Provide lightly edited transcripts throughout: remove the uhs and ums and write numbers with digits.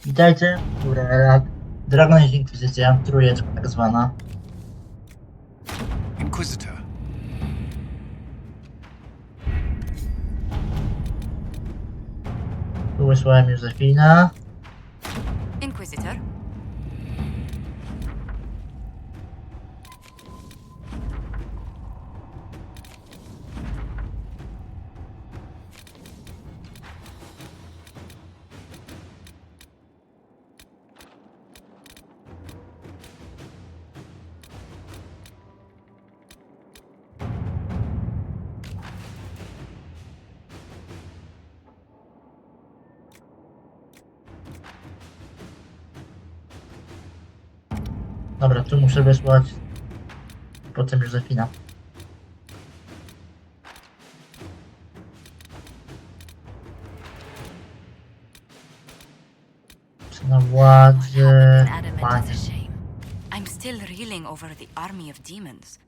Witajcie, która Dragon jest Inkwizycja, trójeczka tak zwana. Inquisitor. Tu wysłałem Józefina. Inquisitor. Dobra, tu muszę wysłać potem Józefina. Na władzę panie. I'm still reeling over the army of demons.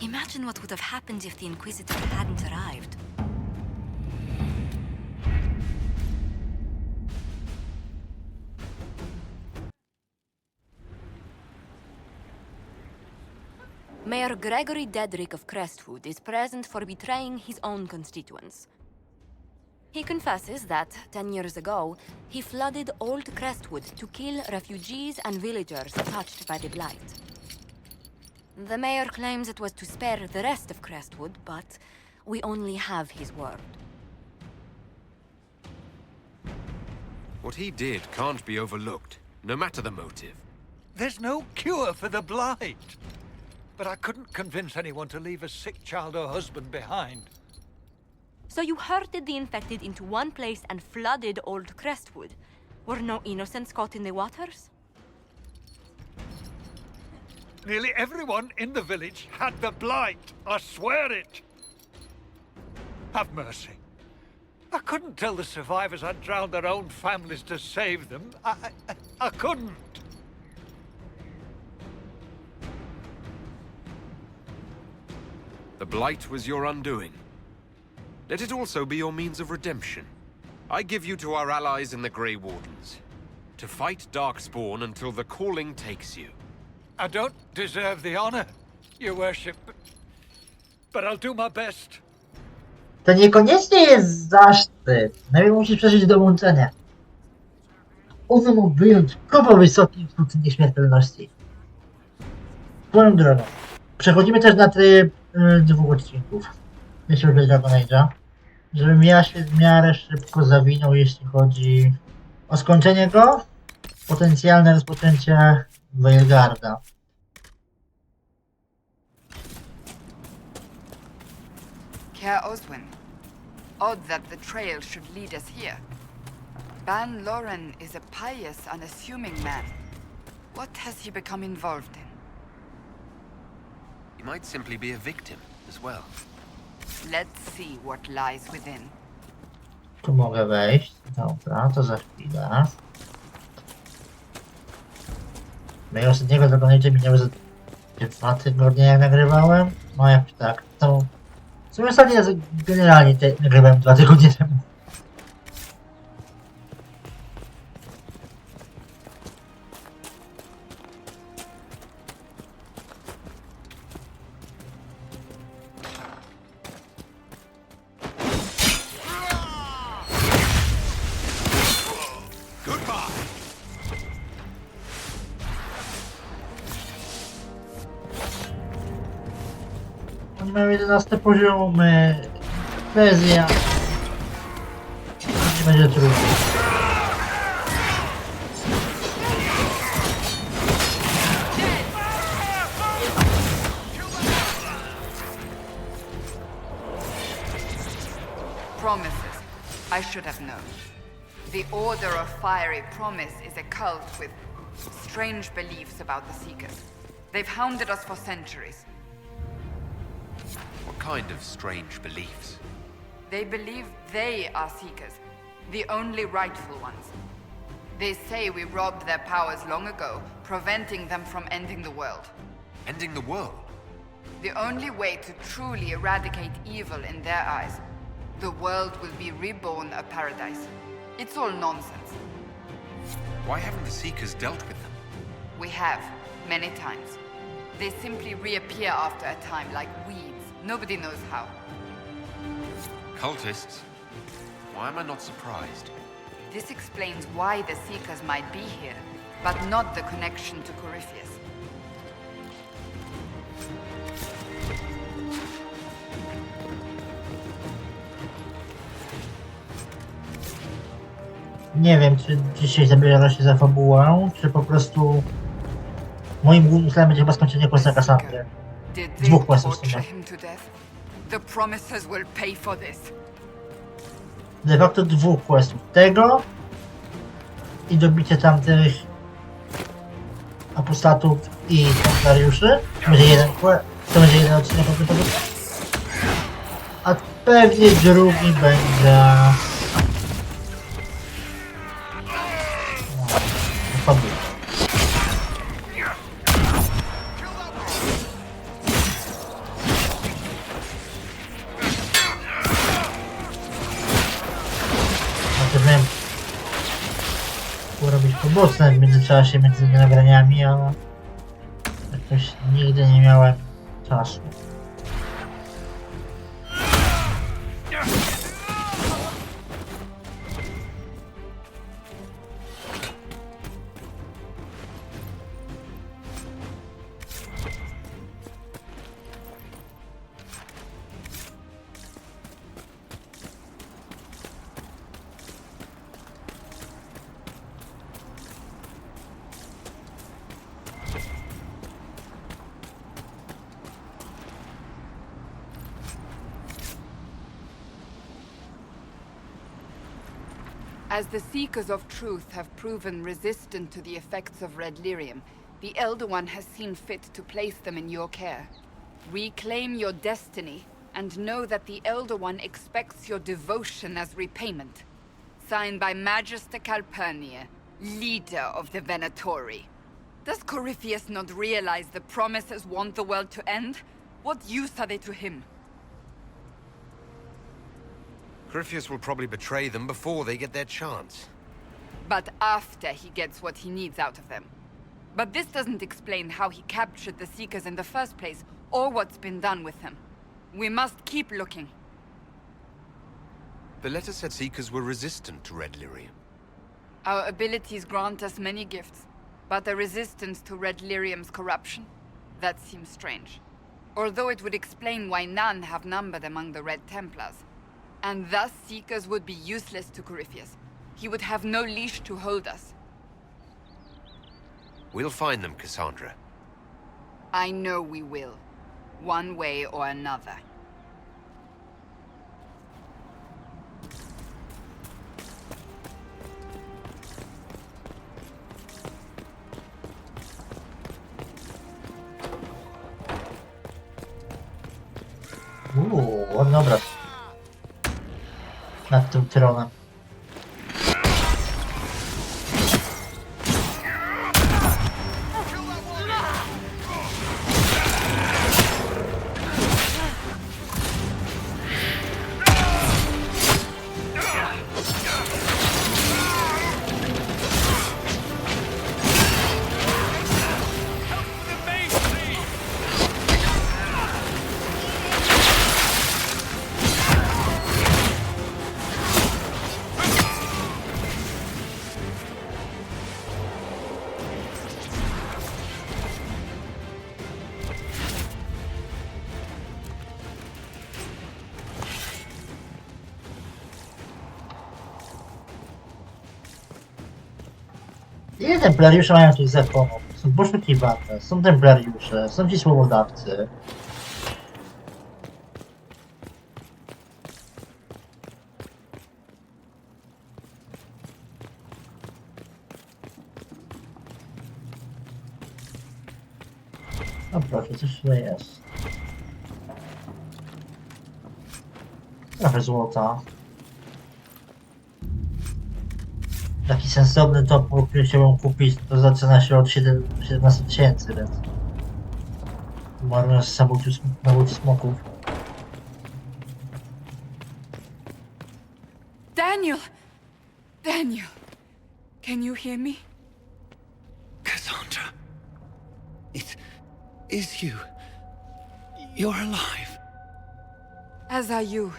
Imagine what would have happened if the Inquisitor hadn't arrived. Mayor Gregory Dedrick of Crestwood is present for betraying his own constituents. He confesses that, 10 years ago, he flooded Old Crestwood to kill refugees and villagers touched by the Blight. The mayor claims it was to spare the rest of Crestwood, but we only have his word. What he did can't be overlooked, no matter the motive. There's no cure for the blight. But I couldn't convince anyone to leave a sick child or husband behind. So you herded the infected into one place and flooded Old Crestwood. Were no innocents caught in the waters? Nearly everyone in the village had the blight. I swear it. Have mercy. I couldn't tell the survivors I'd drowned their own families to save them. I couldn't. The Blight was your undoing. Let it also be your means of redemption. I give you to our allies in the Grey Wardens, to fight Darkspawn until the calling takes you. I don't deserve the honor, your worship, but I'll do my best. To niekoniecznie jest zaszczyt. Najpierw musisz przeżyć dołączenie. Ono ma wyjątkowo wysoki punkt nieśmiertelności. Swoją drogą. Przechodzimy też na tryb dwóch odcinków. Myślę, że Dragon Age'a. Żebym ja się w miarę szybko zawinął, jeśli chodzi o skończenie go. Potencjalne rozpoczęcie Veilguarda. Care Oswin. Odd that the trail should lead us here. Ban Loren is a pious, unassuming man. What has he become involved in? He might simply be a victim as well. Let's see what lies within. Tu mogę wejść. Dobra, to za chwilę. Mojego ostatniego Dragon Age'a minęły za 2 tygodnie, jak nagrywałem. No jak tak. To... W sumie ostatnio generalnie nagrywałem 2 tygodnie temu. Oni mają 11 poziomy. Bez ja. Nie będzie trudno. Promises. I should have known. The Order of Fiery Promise is a cult with strange beliefs about the Seekers. They've hounded us for centuries. What kind of strange beliefs? They believe they are Seekers, the only rightful ones. They say we robbed their powers long ago, preventing them from ending the world. Ending the world? The only way to truly eradicate evil in their eyes, the world will be reborn a paradise. It's all nonsense. Why haven't the Seekers dealt with them? We have, many times. They simply reappear after a time like weeds. Nobody knows how. Cultists? Why am I not surprised? This explains why the Seekers might be here, but not the connection to Corypheus. Nie wiem, czy dzisiaj zabiera się za fabułę, czy po prostu moim głównym celem będzie chyba skończenie questa Cassandry. Did Dwóch they questów w torture sumie. him to death? The promises will pay for this. De facto 2 questów. Tego i dobicie tamtych apostatów i templariuszy. To będzie jeden odcinek kompletowy. A pewnie drugi będzie... fabuła. Też miałem robić pobocne w międzyczasie między nagraniami, ale jakoś nigdy nie miałem czasu. As the Seekers of Truth have proven resistant to the effects of red lyrium, the Elder One has seen fit to place them in your care. Reclaim your destiny, and know that the Elder One expects your devotion as repayment. Signed by Magister Calpurnia, leader of the Venatori. Does Corypheus not realize the promises want the world to end? What use are they to him? Corypheus will probably betray them before they get their chance. But after he gets what he needs out of them. But this doesn't explain how he captured the Seekers in the first place, or what's been done with them. We must keep looking. The letter said Seekers were resistant to red lyrium. Our abilities grant us many gifts, but a resistance to red lyrium's corruption? That seems strange. Although it would explain why none have numbered among the Red Templars. And thus Seekers would be useless to Corypheus. He would have no leash to hold us. We'll find them, Cassandra. I know we will. One way or another. Ładny obraz. Nad tym tronem. Ile templariusze mają tych zakonów? Są poszukiwane, są templariusze, są ci słowodawcy. No proszę, coś tutaj jest. Trochę złota. Taki sensowny topór, który chciałbym kupić, to zaczyna się od 17 000, więc... Marnuję samobójczy smoków. Daniel! Daniel! Can you hear me? Cassandra, it is you. You're alive. As are you.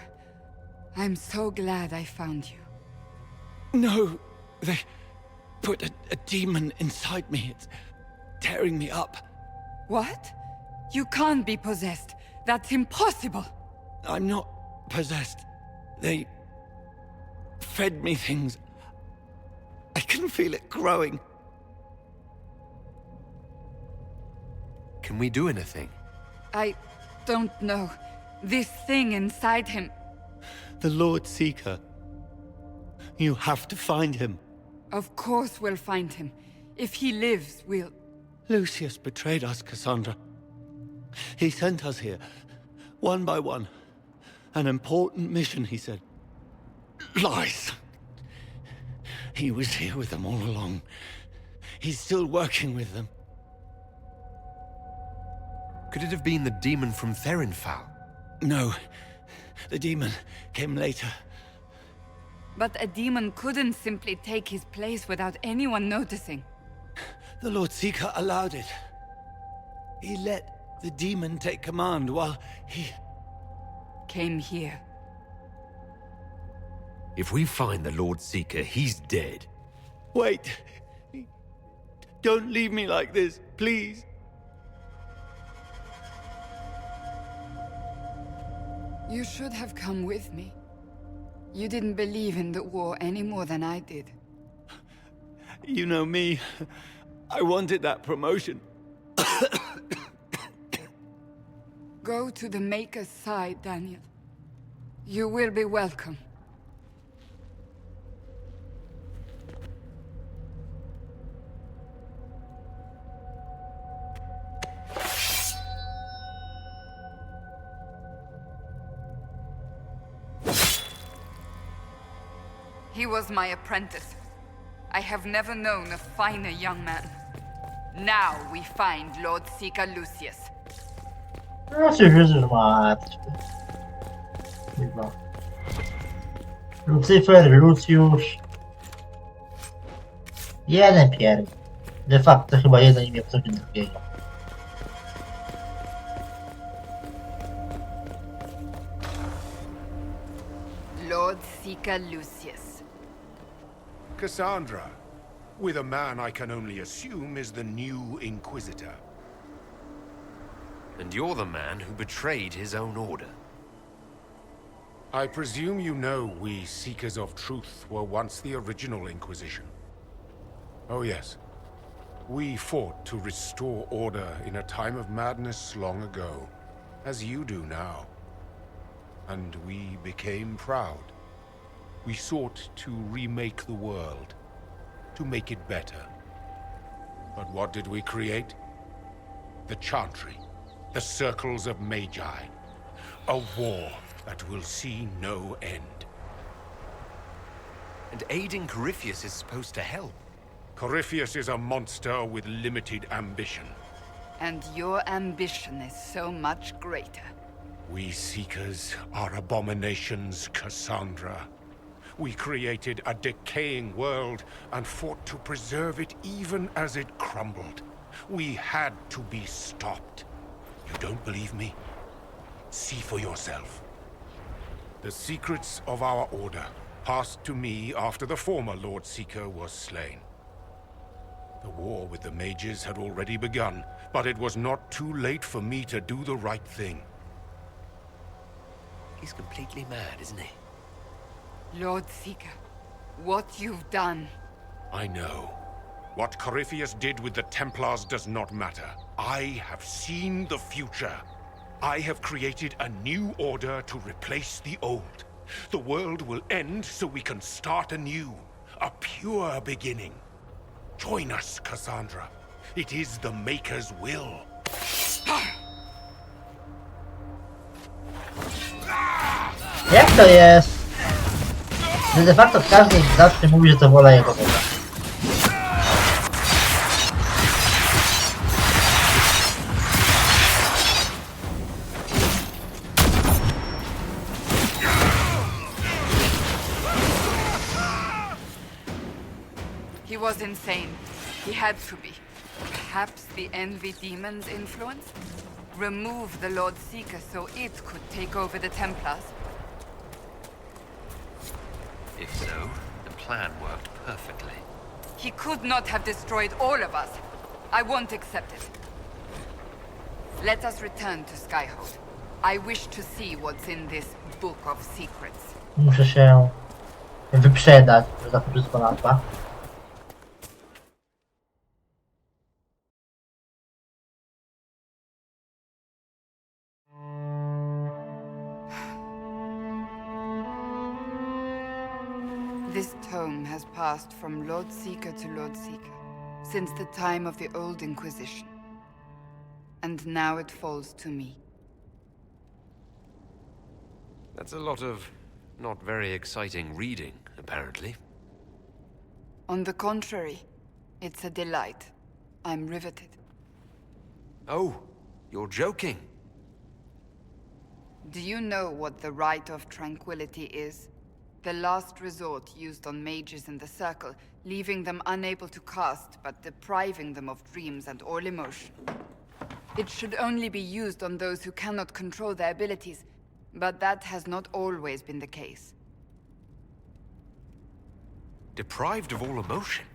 I'm so glad I found you. No, they put a demon inside me. It's tearing me up. What? You can't be possessed. That's impossible. I'm not possessed. They fed me things. I can feel it growing. Can we do anything? I don't know. This thing inside him. The Lord Seeker. You have to find him. Of course we'll find him. If he lives, we'll... Lucius betrayed us, Cassandra. He sent us here, one by one. An important mission, he said. Lies. He was here with them all along. He's still working with them. Could it have been the demon from Therinfal? No. The demon came later. But a demon couldn't simply take his place without anyone noticing. The Lord Seeker allowed it. He let the demon take command while he... Came here. If we find the Lord Seeker, he's dead. Wait. Don't leave me like this, please. You should have come with me. You didn't believe in the war any more than I did. You know me. I wanted that promotion. Go to the Maker's side, Daniel. You will be welcome. He was my apprentice. I have never known a finer young man. Now we find Lord Seeker Lucius. No się wierzysz, matko. Chyba. Lucyfer, Luciusz. Jeden pierd. De facto chyba jeden imię w sobie drugiego. Lord Seeker Lucius. Cassandra, with a man I can only assume is the new Inquisitor. And you're the man who betrayed his own order. I presume you know we Seekers of Truth were once the original Inquisition. Oh yes. We fought to restore order in a time of madness long ago, as you do now. And we became proud. We sought to remake the world, to make it better. But what did we create? The Chantry, the Circles of Magi. A war that will see no end. And aiding Corypheus is supposed to help. Corypheus is a monster with limited ambition. And your ambition is so much greater. We Seekers are abominations, Cassandra. We created a decaying world and fought to preserve it even as it crumbled. We had to be stopped. You don't believe me? See for yourself. The secrets of our order passed to me after the former Lord Seeker was slain. The war with the mages had already begun, but it was not too late for me to do the right thing. He's completely mad, isn't he? Lord Seeker, what you've done. I know. What Corypheus did with the Templars does not matter. I have seen the future. I have created a new order to replace the old. The world will end so we can start anew. A pure beginning. Join us, Cassandra. It is the Maker's will. Jak to jest? Że de facto każdy zawsze mówi, że to wola jego Boga. He was insane. He had to be. Perhaps the Envy Demon's influence? Remove the Lord Seeker so it could take over the Templars? If so, the plan worked perfectly. He could not have destroyed all of us. I won't accept it. Let us return to Skyhold. I wish to see what's in this book of secrets. Muszę się wyprzedać, że za wszystko nazwa. This tome has passed from Lord Seeker to Lord Seeker, since the time of the Old Inquisition. And now it falls to me. That's a lot of not very exciting reading, apparently. On the contrary, it's a delight. I'm riveted. Oh, you're joking. Do you know what the Rite of Tranquility is? The last resort used on mages in the Circle, leaving them unable to cast, but depriving them of dreams and all emotion. It should only be used on those who cannot control their abilities, but that has not always been the case. Deprived of all emotion?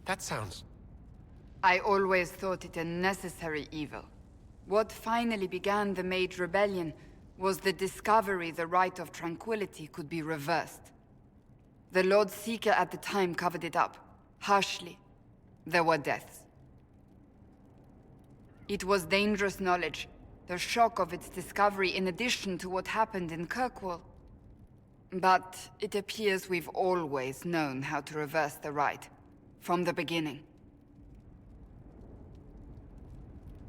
That sounds... I always thought it a necessary evil. What finally began the Mage Rebellion was the discovery the Rite of Tranquility could be reversed. The Lord Seeker at the time covered it up, harshly. There were deaths. It was dangerous knowledge, the shock of its discovery in addition to what happened in Kirkwall. But it appears we've always known how to reverse the Rite, from the beginning.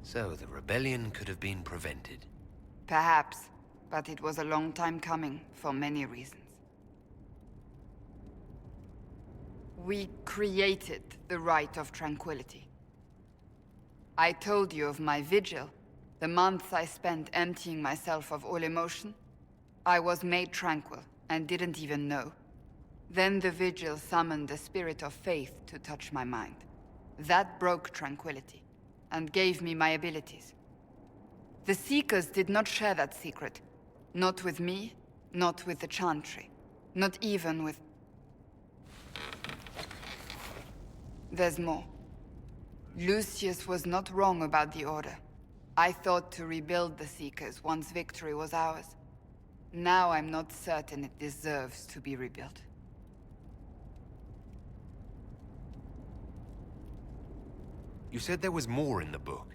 So the rebellion could have been prevented. Perhaps, but it was a long time coming, for many reasons. We created the Rite of Tranquility. I told you of my vigil, the months I spent emptying myself of all emotion. I was made tranquil, and didn't even know. Then the vigil summoned the spirit of faith to touch my mind. That broke tranquility, and gave me my abilities. The Seekers did not share that secret. Not with me, not with the Chantry, not even with... There's more. Lucius was not wrong about the Order. I thought to rebuild the Seekers once victory was ours. Now I'm not certain it deserves to be rebuilt. You said there was more in the book.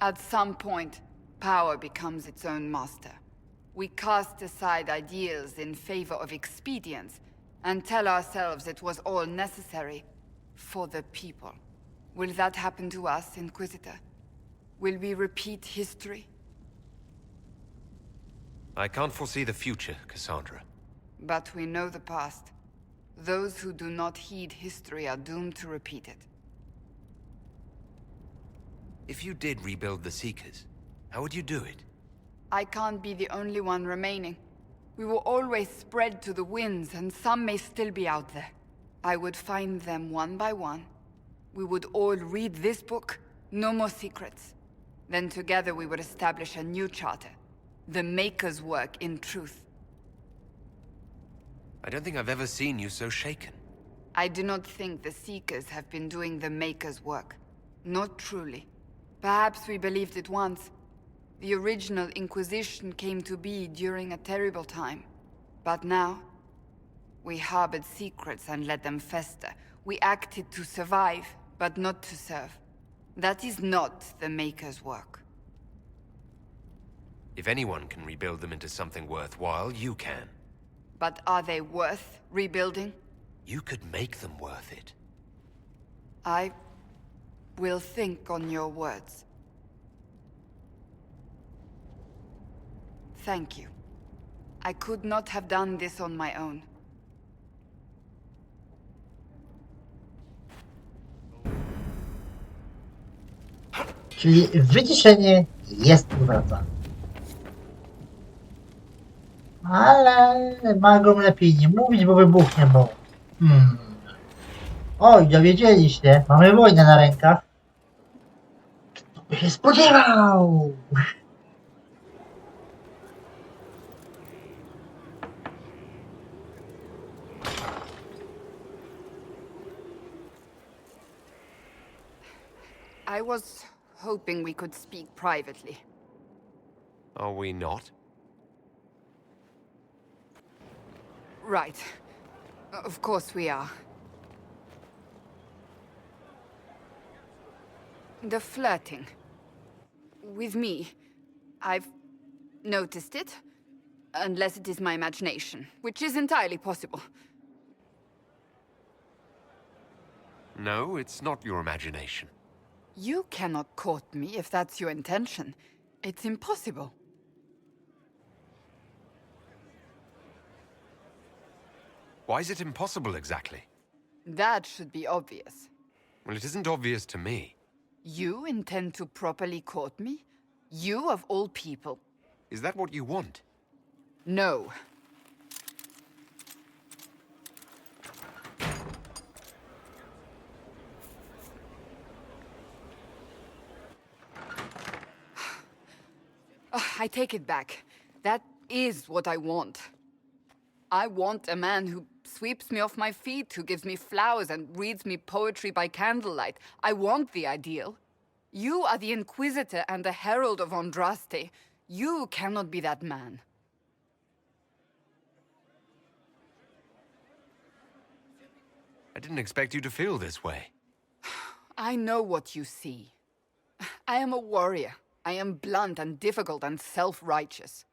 At some point, power becomes its own master. We cast aside ideals in favor of expedience, and tell ourselves it was all necessary for the people. Will that happen to us, Inquisitor? Will we repeat history? I can't foresee the future, Cassandra. But we know the past. Those who do not heed history are doomed to repeat it. If you did rebuild the Seekers, how would you do it? I can't be the only one remaining. We will always spread to the winds, and some may still be out there. I would find them one by one. We would all read this book, no more secrets. Then together we would establish a new charter. The Maker's work in truth. I don't think I've ever seen you so shaken. I do not think the Seekers have been doing the Maker's work. Not truly. Perhaps we believed it once. The original Inquisition came to be during a terrible time. But now, we harbored secrets and let them fester. We acted to survive, but not to serve. That is not the Maker's work. If anyone can rebuild them into something worthwhile, you can. But are they worth rebuilding? You could make them worth it. I will think on your words. Thank you. I could not have done this on my own. Czyli wyciszenie jest powraca. Ale magom lepiej nie mówić, bo wybuchnie, bo... Oj, dowiedzieliście, mamy wojnę na rękach. Kto by się spodziewał? I was hoping we could speak privately. Are we not? Right. Of course we are. The flirting. With me. I've noticed it. Unless it is my imagination, which is entirely possible. No, it's not your imagination. You cannot court me if that's your intention. It's impossible. Why is it impossible exactly? That should be obvious. Well, it isn't obvious to me. You intend to properly court me? You of all people. Is that what you want? No. I take it back. That is what I want. I want a man who sweeps me off my feet, who gives me flowers and reads me poetry by candlelight. I want the ideal. You are the Inquisitor and the Herald of Andraste. You cannot be that man. I didn't expect you to feel this way. I know what you see. I am a warrior. I am blunt and difficult and self-righteous.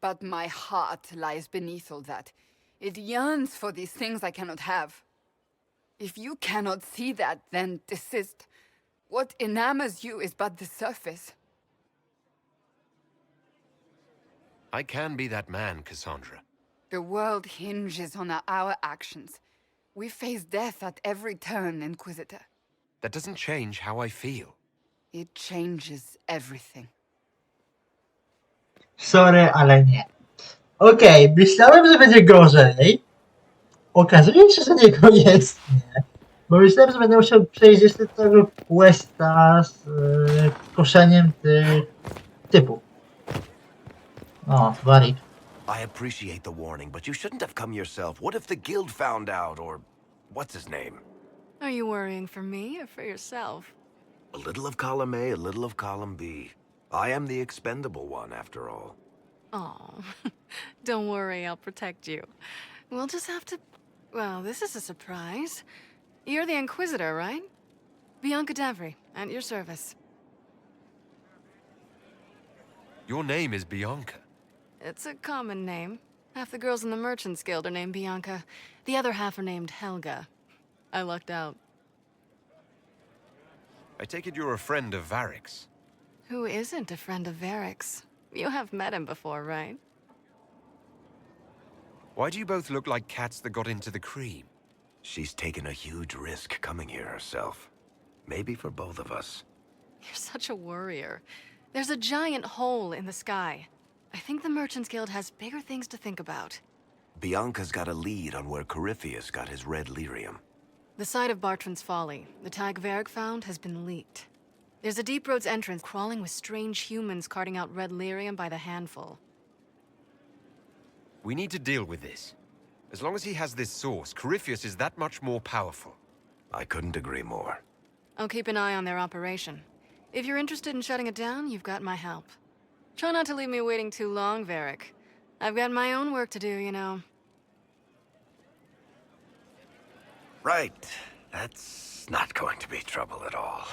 But my heart lies beneath all that. It yearns for these things I cannot have. If you cannot see that, then desist. What enamors you is but the surface. I can be that man, Cassandra. The world hinges on our actions. We face death at every turn, Inquisitor. That doesn't change how I feel. It changes everything. Sorry, ale nie. Okej, myślałem, że będzie gorzej. Okazuje się, że niekoniecznie. Bo myślałem, że będę musiał przejść jeszcze tego questa z koszeniem tych typów. O, Warik. I appreciate the warning, but you shouldn't have come yourself. What if the guild found out, or what's his name? Are you worrying for me or for yourself? A little of column A, a little of column B. I am the expendable one, after all. Oh, don't worry, I'll protect you. We'll just have to... Well, this is a surprise. You're the Inquisitor, right? Bianca Davry, at your service. Your name is Bianca. It's a common name. Half the girls in the Merchants Guild are named Bianca. The other half are named Helga. I lucked out. I take it you're a friend of Varric's. Who isn't a friend of Varric's? You have met him before, right? Why do you both look like cats that got into the cream? She's taken a huge risk coming here herself. Maybe for both of us. You're such a worrier. There's a giant hole in the sky. I think the Merchants Guild has bigger things to think about. Bianca's got a lead on where Corypheus got his red lyrium. The site of Bartran's Folly, the tag Varric found, has been leaked. There's a Deep Roads entrance crawling with strange humans carting out red lyrium by the handful. We need to deal with this. As long as he has this source, Corypheus is that much more powerful. I couldn't agree more. I'll keep an eye on their operation. If you're interested in shutting it down, you've got my help. Try not to leave me waiting too long, Varric. I've got my own work to do, you know. Right. That's not going to be trouble at all.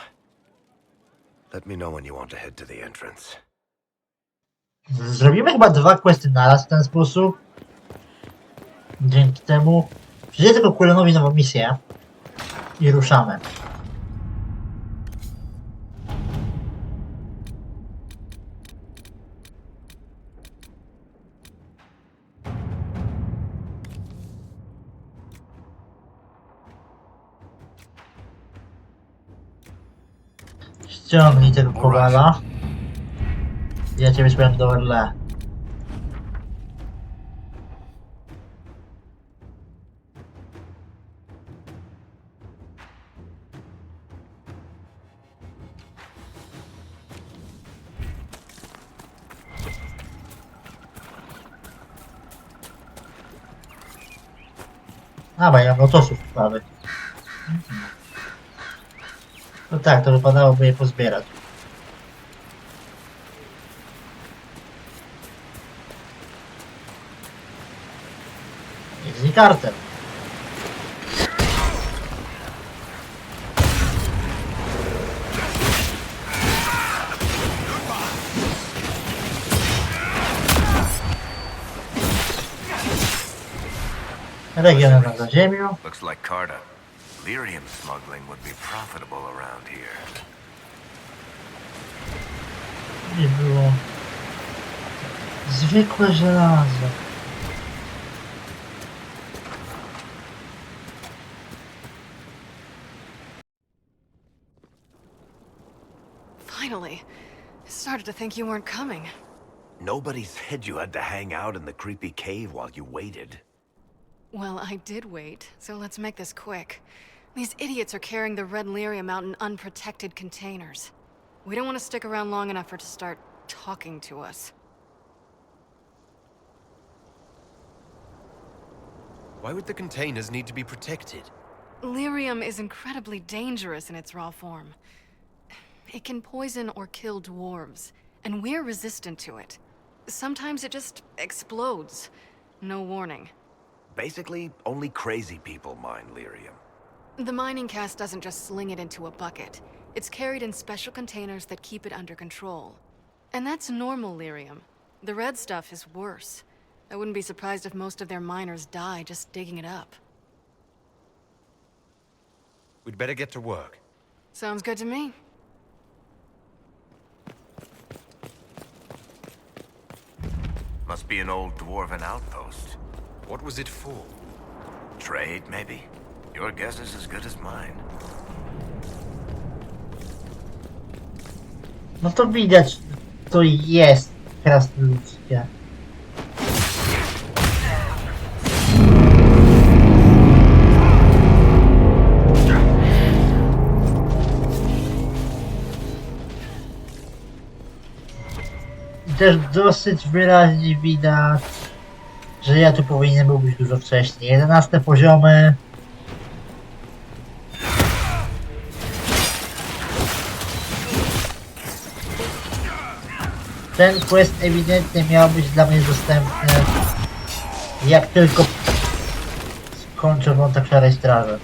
Let me know when you want to head to the entrance. Zrobimy chyba 2 questy naraz w ten sposób. Dzięki temu przyjdzie tylko Kulonowi nową misję i ruszamy. Ściągnij tego kowala. Ja cię wyśpię do Orle. A, bo ja mam lotosów prawy. No tak, to wypadałoby je pozbierać. Jest i kartel. Region na ziemią. Looks like Carta. Lyrium smuggling would be profitable around here. Nie było. Zwykłe żelazo. Finally. I started to think you weren't coming. Nobody said you had to hang out in the creepy cave while you waited. Well, I did wait, so let's make this quick. These idiots are carrying the red lyrium out in unprotected containers. We don't want to stick around long enough for it to start talking to us. Why would the containers need to be protected? Lyrium is incredibly dangerous in its raw form. It can poison or kill dwarves, and we're resistant to it. Sometimes it just explodes. No warning. Basically, only crazy people mine lyrium. The mining cast doesn't just sling it into a bucket. It's carried in special containers that keep it under control. And that's normal lyrium. The red stuff is worse. I wouldn't be surprised if most of their miners die just digging it up. We'd better get to work. Sounds good to me. Must be an old dwarven outpost. What was it for? Trade, maybe? Your guess is as good as mine. No to widać, to jest krasnoludzkie. I też dosyć wyraźnie widać, że ja tu powinien był być dużo wcześniej. 11 poziomy. Ten quest ewidentnie miał być dla mnie dostępny, jak tylko skończę wątek Szarej Straży.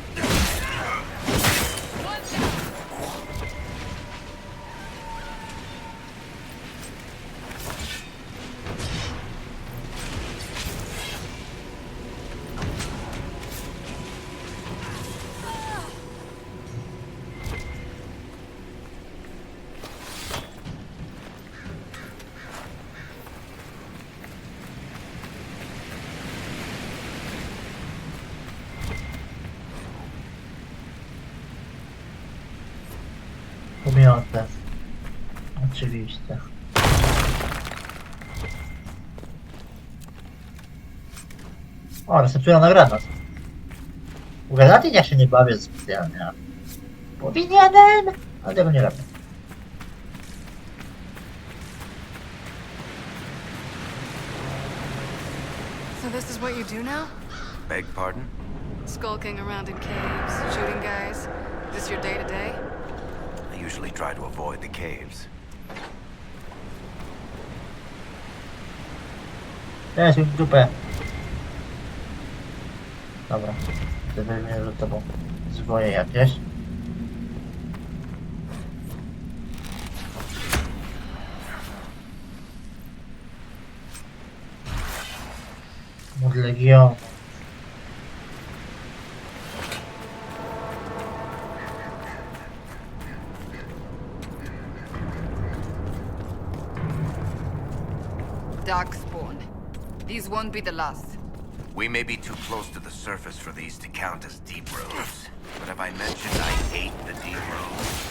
Pomioty. Oczywiście. O, receptura na granat. Ugadać, ja się nie bawię specjalnie. Powinienem, ale tego nie robię. So this is what you do now? Beg pardon? Skulking around in caves, shooting guys. This your day-to-day? I usually try to avoid the caves. Teraz już w dupę. Dobra. To weźmiemy za tobą zwoje jakieś. Od Legionu. Darkspawn. These won't be the last. We may be too close to the surface for these to count as deep roads. But have I mentioned I hate the deep roads?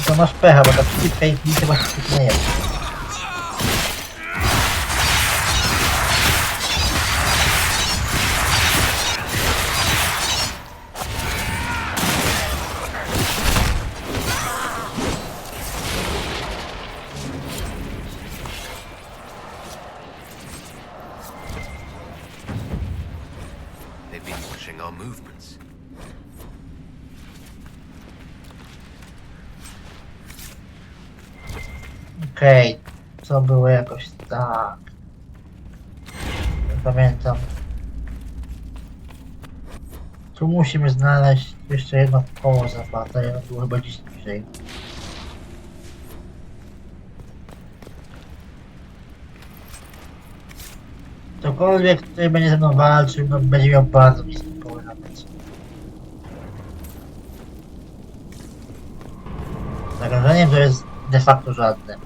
To masz pecha, bo ta przeciwka i chyba się nie jest. Okej, to było jakoś tak. Nie pamiętam. Tu musimy znaleźć jeszcze jedno koło zapłata, ja było chyba gdzieś niżej. Ktokolwiek tutaj będzie ze mną walczył, no będzie miał bardzo bliski koło nawet. Zagrożeniem to jest de facto żadne.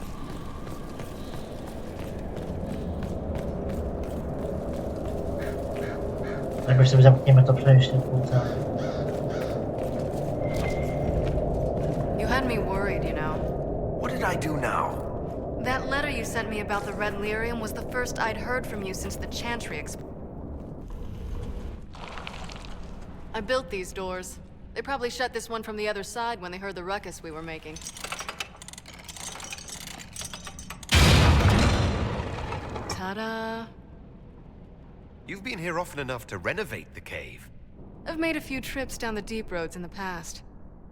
Jakoś sobie zamkniemy to przejście tutaj. You had me worried, you know. What did I do now? That letter you sent me about the Red Lyrium was the first I'd heard from you since the Chantry I built these doors. They probably shut this one from the other side when they heard the ruckus we were making. Ta-da! You've been here often enough to renovate the cave. I've made a few trips down the deep roads in the past.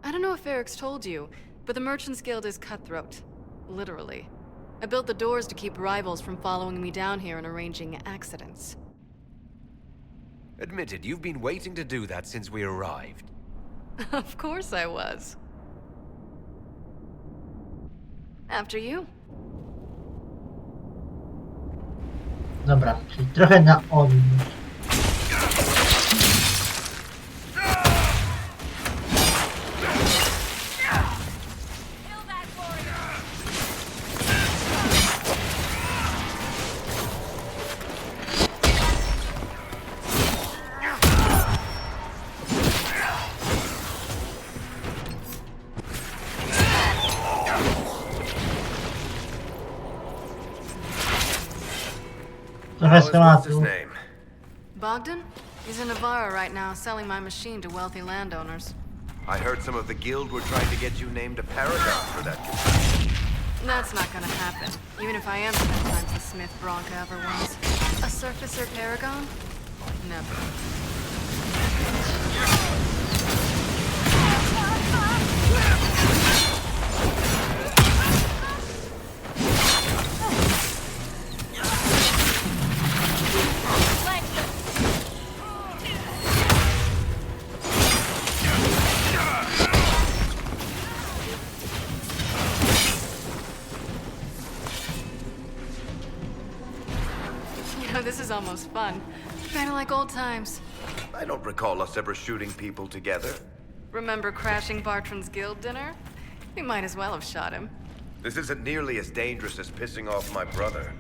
I don't know if Eric's told you, but the Merchants Guild is cutthroat. Literally. I built the doors to keep rivals from following me down here and arranging accidents. Admitted, you've been waiting to do that since we arrived. Of course I was. After you. Dobra, czyli trochę na odwrót. Trochę What's his schematu. name? Bogdan? He's in Navarra right now, selling my machine to wealthy landowners. I heard some of the guild were trying to get you named a paragon for that. That's not gonna happen, even if I am 10 times the Smith Bronca ever was. A surfacer paragon? Never. This is almost fun. Kinda like old times. I don't recall us ever shooting people together. Remember crashing Bartran's guild dinner? We might as well have shot him. This isn't nearly as dangerous as pissing off my brother.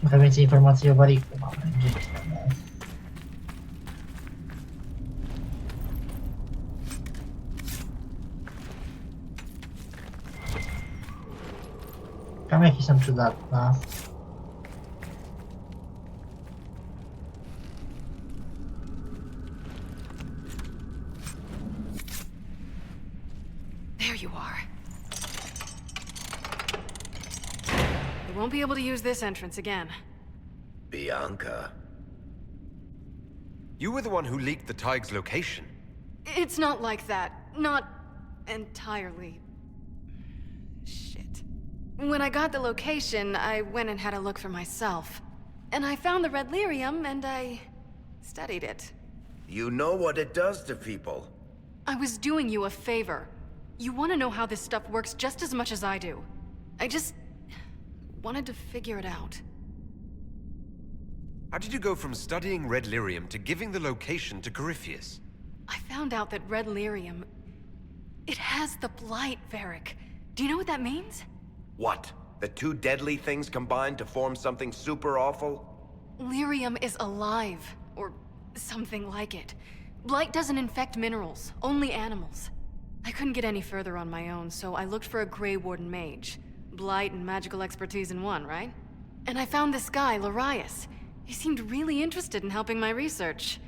Trochę więcej informacji o Bariku mamy gdzieś tam. Kamyki są przydatne. There you are. You won't be able to use this entrance again. Bianca. You were the one who leaked the Tig's location. It's not like that. Not entirely. Shit. When I got the location, I went and had a look for myself. And I found the Red Lyrium, and I studied it. You know what it does to people. I was doing you a favor. You want to know how this stuff works just as much as I do. I just wanted to figure it out. How did you go from studying Red Lyrium to giving the location to Corypheus? I found out that Red Lyrium... it has the blight, Varric. Do you know what that means? What? The two deadly things combined to form something super awful? Lyrium is alive, or something like it. Blight doesn't infect minerals, only animals. I couldn't get any further on my own, so I looked for a Grey Warden mage. Blight and magical expertise in one, right? And I found this guy, Larius. He seemed really interested in helping my research.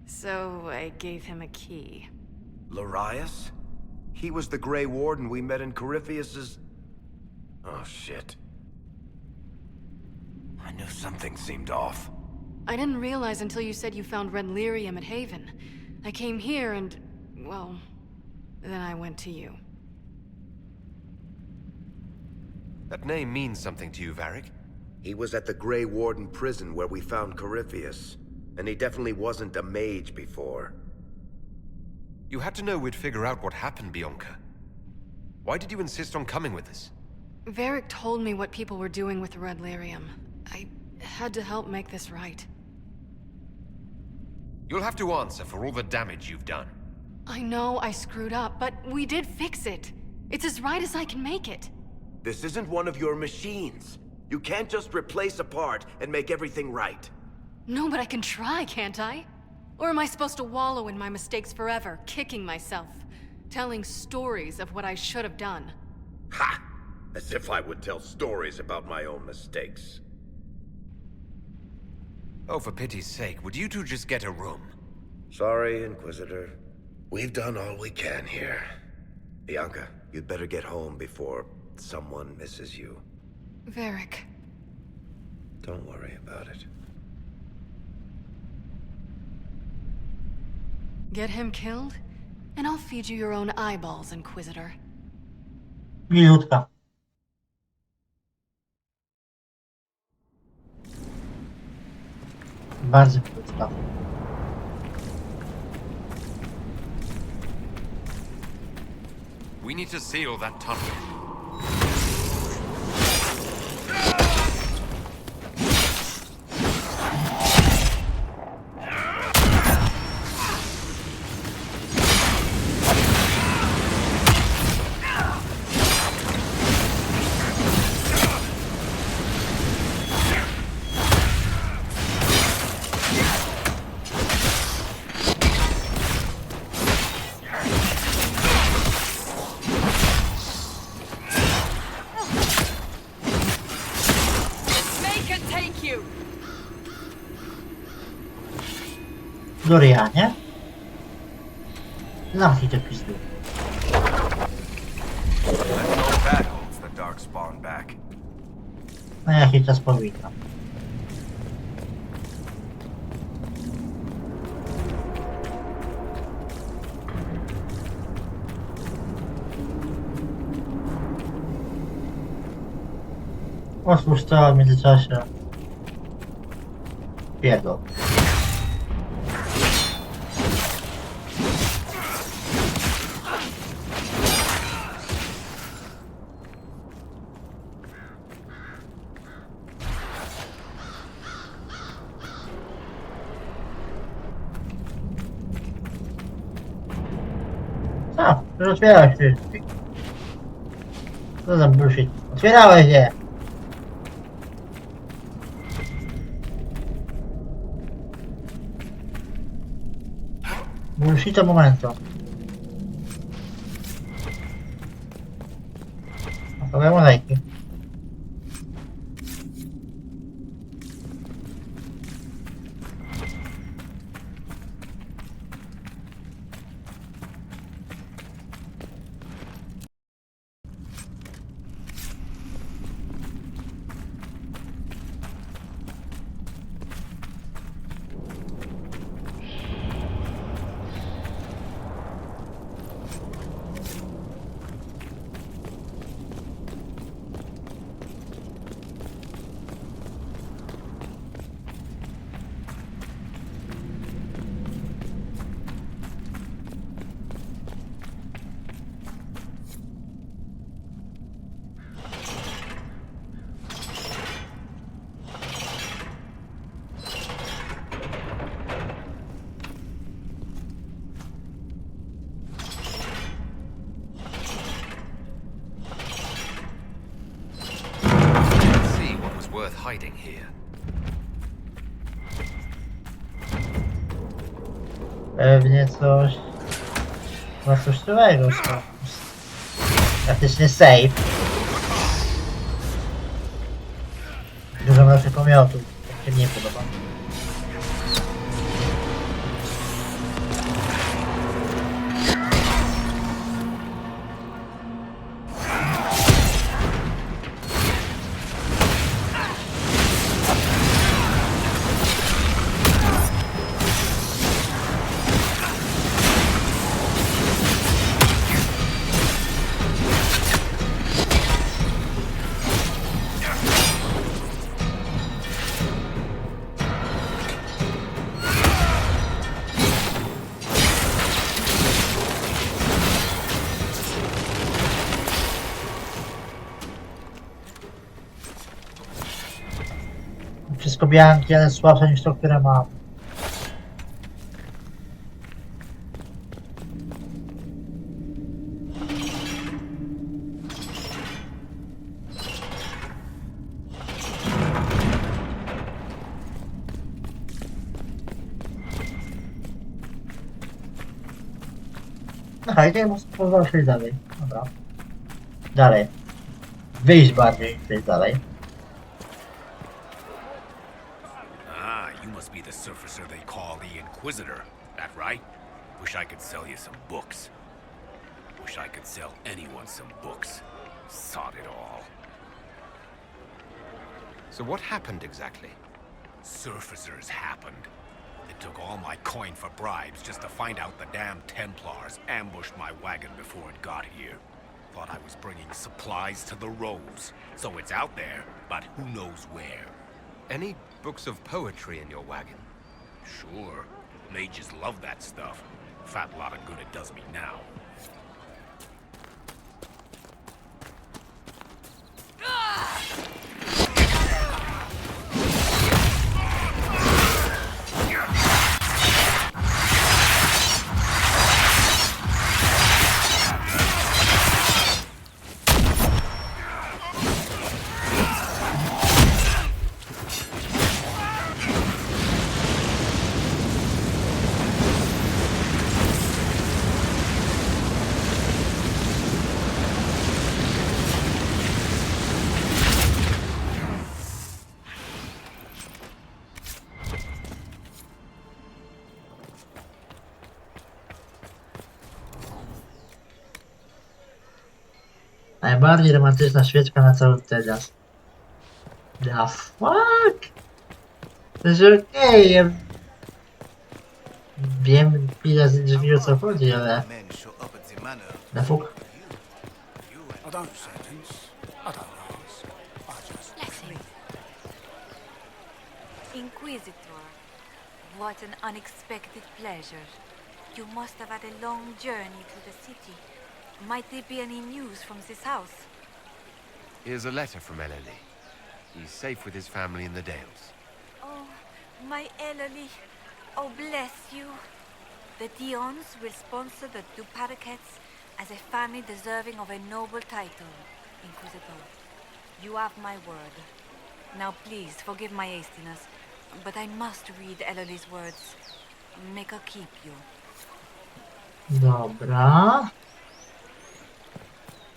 So I gave him a key. Larius? He was the Grey Warden we met in Corypheus's... Oh, shit. I knew something seemed off. I didn't realize until you said you found red lyrium at Haven. I came here and, well, then I went to you. That name means something to you, Varric? He was at the Grey Warden prison where we found Corypheus, and he definitely wasn't a mage before. You had to know we'd figure out what happened, Bianca. Why did you insist on coming with us? Varric told me what people were doing with the red lyrium. I had to help make this right. You'll have to answer for all the damage you've done. I know I screwed up, but we did fix it. It's as right as I can make it. This isn't one of your machines. You can't just replace a part and make everything right. No, but I can try, can't I? Or am I supposed to wallow in my mistakes forever, kicking myself, telling stories of what I should have done? Ha! As if I would tell stories about my own mistakes. Oh, for pity's sake, would you two just get a room? Sorry, Inquisitor. We've done all we can here. Bianca, you'd better get home before someone misses you. Varric. Don't worry about it. Get him killed, and I'll feed you your own eyeballs, Inquisitor. Minutka. Bardzo krótka. We need to seal that tunnel. Dorianie? Zamknij te pizdy. Let's hope that holds the darkspawn back. Na jakiś czas powinno. Otwórz to w międzyczasie. Pierdol. A, już otwierałeś się. Co za bullshit. Otwierałeś je. Bullshito momento. Opowiem lejki. Worth hiding here. Pewnie coś wartościowego. Praktycznie safe. Dużo naszych pomiotów. To się nie podoba. Wszystko bianki, ale słabsze niż to, które mam. Aha, i muszę powoli dalej. Dobra. Dalej. Wyjść bardziej, przejść dalej. Ah, you must be the surfacer they call the Inquisitor. That right? Wish I could sell you some books. Wish I could sell anyone some books. Sod it all. So what happened exactly? Surfacers happened. It took all my coin for bribes just to find out the damn Templars ambushed my wagon before it got here. Thought I was bringing supplies to the roads. So it's out there, but who knows where. Any books of poetry in your wagon? Sure. Mages love that stuff. Fat lot of good it does me now. Najbardziej romantyczna świeczka na cały Thedas. The fuck? To jest okej, ja... Wiem ile z drzwi o co chodzi, ale... The fuck? Inquisitor, what an unexpected pleasure. You must have had a long journey to the city. Might there be any news from this house? Here's a letter from Ellerly. He's safe with his family in the Dales. Oh, my Ellerly. Oh, bless you. The Dions will sponsor the Duparacets as a family deserving of a noble title, Inquisitor. You have my word. Now please, forgive my hastiness, but I must read Ellerly's words. Make her keep you. Dobra.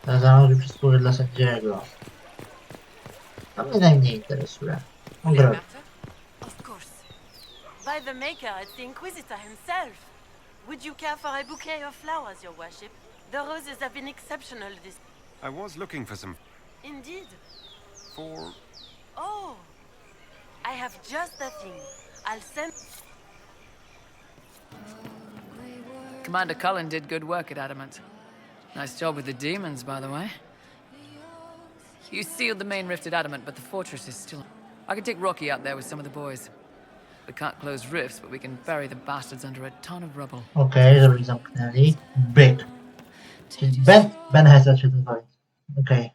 Teraz zamówił przysługi dla sędziego. To mnie najmniej interesuje. Ogrodnie. Of course. By the Maker, it's the Inquisitor himself. Would you care for a bouquet of flowers, your worship? The roses have been exceptional this... I was looking for some... Indeed. for... Oh, I have just the thing. I'll send... Commander Cullen did good work at Adamant. Nice job with the demons, by the way. You sealed the main rift at Adamant, but the fortress is still... I can take Rocky out there with some of the boys. We can't close rifts, but we can bury the bastards under a ton of rubble. Okej, żeby zamknęli. Byk. Czyli Ben has zaczął ten wojny. Okej.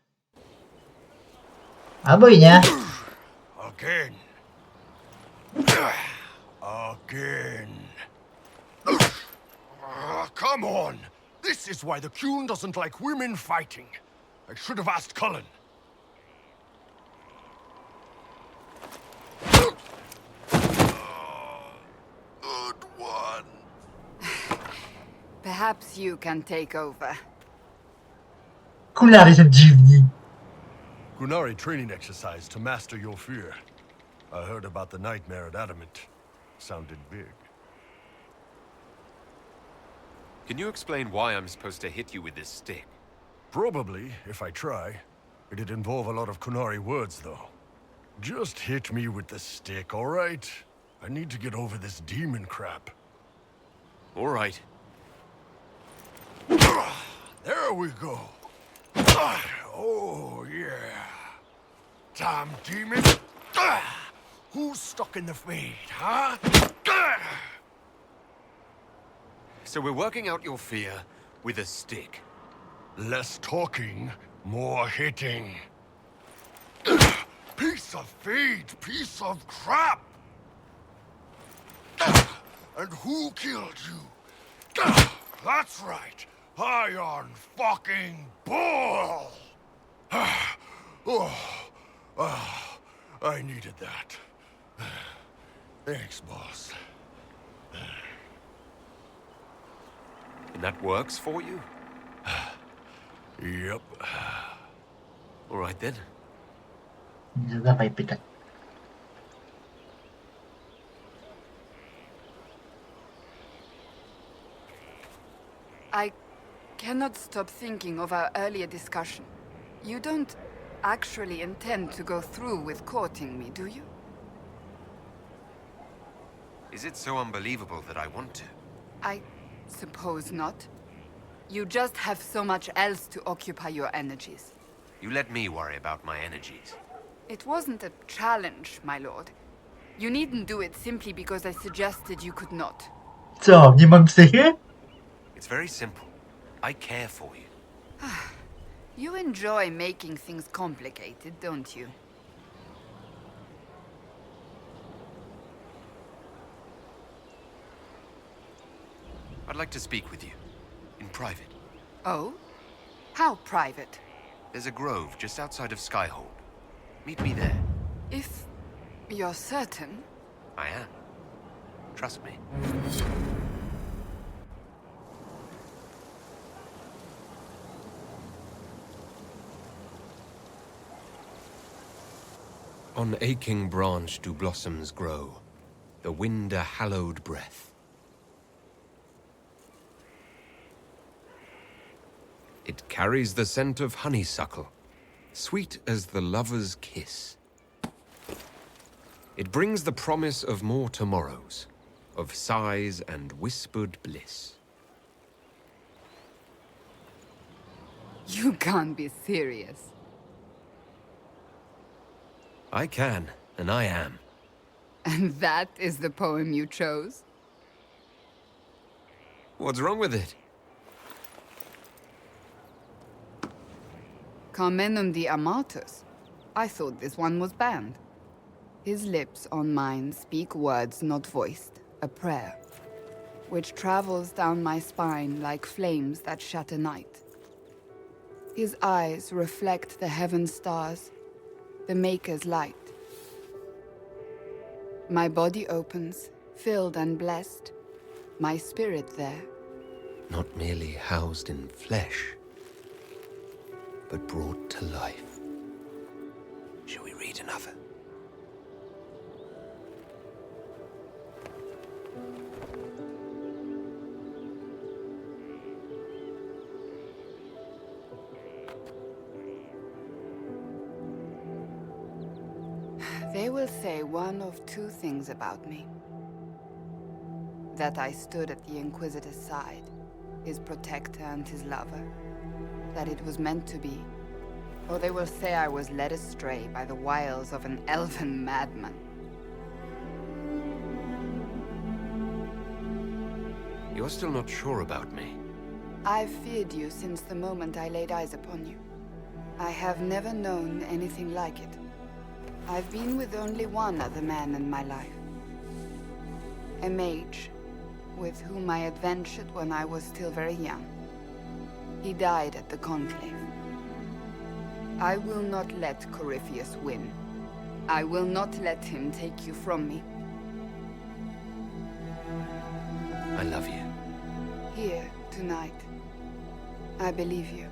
Albo i nie. Again. Again. Come on! This is why the Qun doesn't like women fighting. I should have asked Cullen. Good one. Perhaps you can take over. Kulary są dziwni. Qunari training exercise to master your fear. I heard about the nightmare at Adamant. Sounded big. Can you explain why I'm supposed to hit you with this stick? Probably, if I try. It'd involve a lot of Qunari words, though. Just hit me with the stick, all right? I need to get over this demon crap. All right. There we go. Oh, yeah. Damn demon. Who's stuck in the fade, huh? So we're working out your fear with a stick. Less talking, more hitting. Peace It's a fade piece of crap! And who killed you? That's right, Iron fucking Bull! I needed that. Thanks, boss. And that works for you? Yep. All right then. Nie zadawaj pytań. I cannot stop thinking of our earlier discussion. You don't actually intend to go through with courting me, do you? Is it so unbelievable that I want to? I suppose not. You just have so much else to occupy your energies. You let me worry about my energies. It wasn't a challenge, my lord. You needn't do it simply because I suggested you could not. Co, nie mam psychy? It's very simple. I care for you. You enjoy making things complicated, don't you? I'd like to speak with you. In private. Oh? How private? There's a grove just outside of Skyhold. Meet me there. If you're certain. I am. Trust me. On aching branch do blossoms grow, the wind a hallowed breath. It carries the scent of honeysuckle, sweet as the lover's kiss. It brings the promise of more tomorrows, of sighs and whispered bliss. You can't be serious. I can, and I am. And that is the poem you chose? What's wrong with it? Carmenum de Amatus. I thought this one was banned. His lips on mine speak words not voiced, a prayer, which travels down my spine like flames that shatter night. His eyes reflect the heaven stars, the Maker's light. My body opens, filled and blessed, my spirit there. Not merely housed in flesh, but brought to life. Shall we read another? They will say one of two things about me. That I stood at the Inquisitor's side, his protector and his lover. That it was meant to be. Or they will say I was led astray by the wiles of an elven madman. You're still not sure about me. I've feared you since the moment I laid eyes upon you. I have never known anything like it. I've been with only one other man in my life. A mage, with whom I adventured when I was still very young. He died at the Conclave. I will not let Corypheus win. I will not let him take you from me. I love you. Here, tonight. I believe you.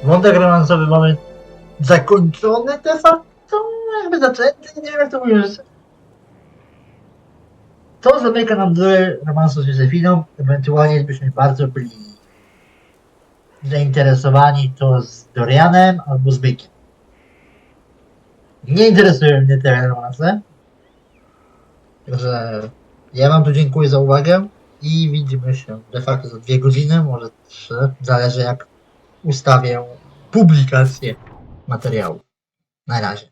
Wątek romansowy mamy zakończony de facto, jakby zaczęty, nie wiem jak to ująć. To zamyka nam drogę romansu z Józefiną, ewentualnie byśmy bardzo byli zainteresowani to z Dorianem albo z Bykiem. Nie interesują mnie te romanse, także ja wam tu dziękuję za uwagę i widzimy się de facto za 2 godziny, może 3, zależy jak ustawię publikację materiału. Na razie.